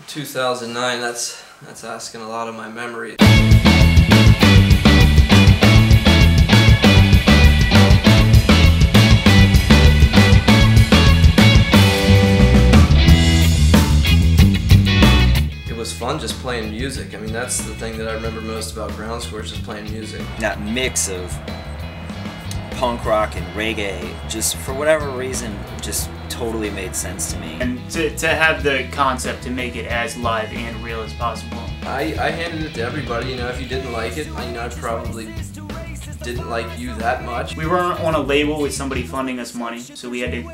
2009, that's asking a lot of my memory. It was fun just playing music. I mean, that's the thing that I remember most about Groundscore, is just playing music. That mix of punk rock and reggae, just for whatever reason, just totally made sense to me. And to have the concept to make it as live and real as possible. I handed it to everybody. You know, if you didn't like it, you know, I probably didn't like you that much. We weren't on a label with somebody funding us money, so we had to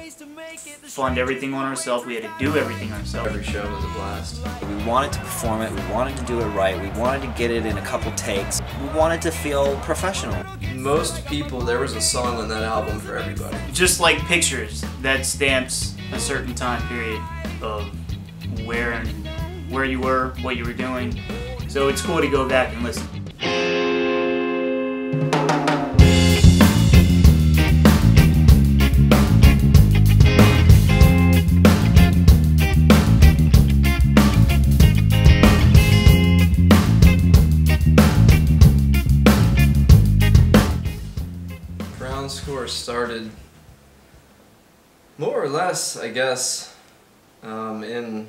fund everything on ourselves. We had to do everything ourselves. Every show was a blast. We wanted to perform it, we wanted to do it right, we wanted to get it in a couple takes. We wanted to feel professional. Most people, there was a song on that album for everybody. Just like pictures, that stamps a certain time period of where you were, what you were doing. So it's cool to go back and listen. Groundscore started more or less, I guess, in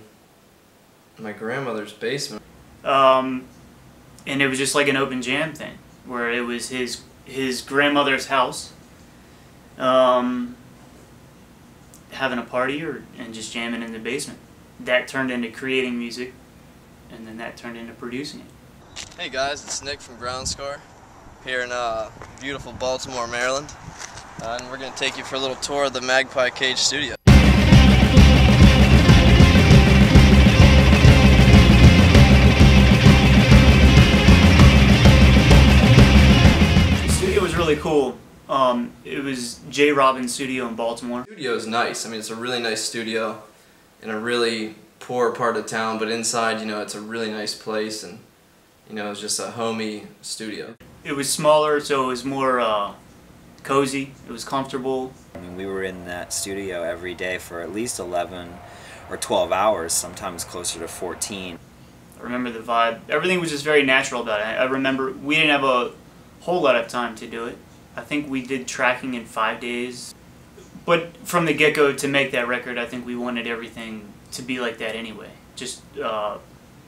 my grandmother's basement. And it was just like an open jam thing, where it was his grandmother's house, having a party and just jamming in the basement. That turned into creating music, and then that turned into producing it. Hey guys, it's Nick from Groundscore here in beautiful Baltimore, Maryland, and we're going to take you for a little tour of the Magpie Cage studio. The studio was really cool. It was J. Robin's studio in Baltimore. The studio is nice. I mean, it's a really nice studio in a really poor part of town, but inside, you know, it's a really nice place, and you know, it's just a homey studio. It was smaller, so it was more cozy. It was comfortable. I mean, we were in that studio every day for at least 11 or 12 hours, sometimes closer to 14. I remember the vibe. Everything was just very natural about it. I remember we didn't have a whole lot of time to do it. I think we did tracking in 5 days. But from the get-go, to make that record, I think we wanted everything to be like that anyway. Just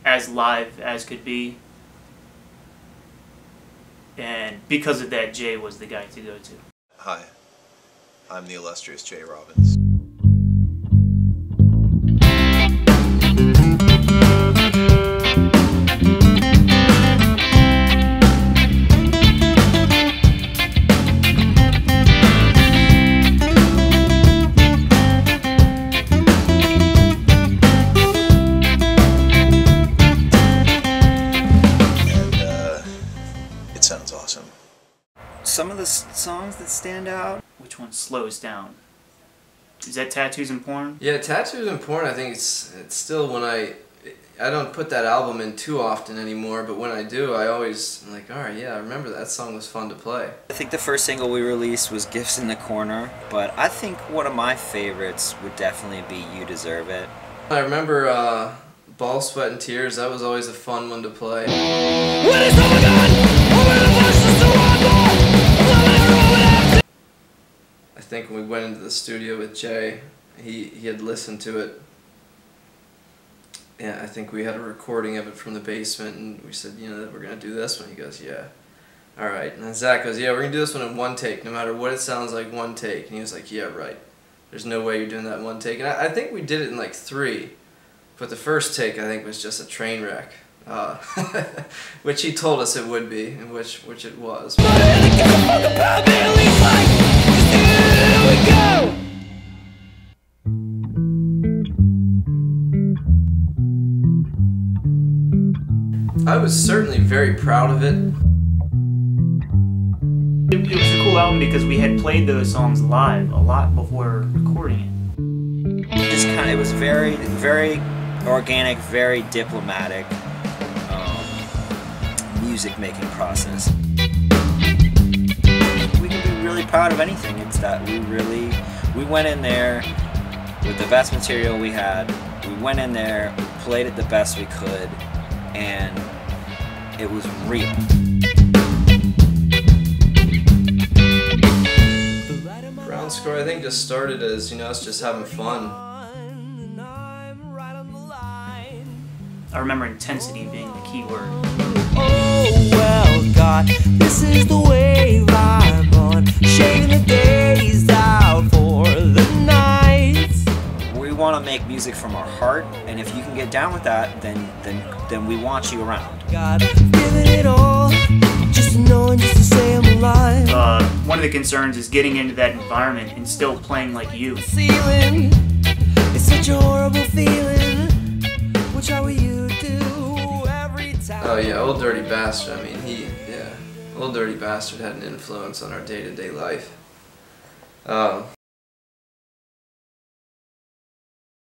as live as could be. And because of that, Jay was the guy to go to. Hi, I'm the illustrious Jay Robbins. It sounds awesome. Some of the songs that stand out. Which one slows down? Is that Tattoos and Porn? Yeah, Tattoos and Porn, I think it's still when I don't put that album in too often anymore, but when I do, I always, I'm like, alright, yeah, I remember that song was fun to play. I think the first single we released was Gifts in the Corner, but I think one of my favorites would definitely be You Deserve It. I remember Ball, Sweat, and Tears, that was always a fun one to play. I think when we went into the studio with Jay, he had listened to it. Yeah, I think we had a recording of it from the basement, and we said, you know, that we're going to do this one. He goes, yeah. All right. And then Zach goes, yeah, we're going to do this one in one take, no matter what it sounds like, one take. And he was like, yeah, right. There's no way you're doing that in one take. And I think we did it in like 3, but the first take, I think, was just a train wreck. Which he told us it would be, and which it was. I was certainly very proud of it. It was a cool album because we had played those songs live a lot before recording it. It was very, very organic, very diplomatic music-making process. We can be really proud of anything. It's that we went in there with the best material we had. We went in there, we played it the best we could, and it was real. Groundscore, I think, just started as, us just having fun. I remember intensity being the key word. Oh well, God, this is the wave I'm on, shaking the days out for the nights. We want to make music from our heart, and if you can get down with that, then we want you around. God, giving it all, just to know and just to say I'm alive. One of the concerns is getting into that environment and still playing like you. Ceiling, it's such a horrible feeling. Which how we you do every time. Oh yeah, Old Dirty Bastard. I mean, Old Dirty Bastard had an influence on our day-to-day life.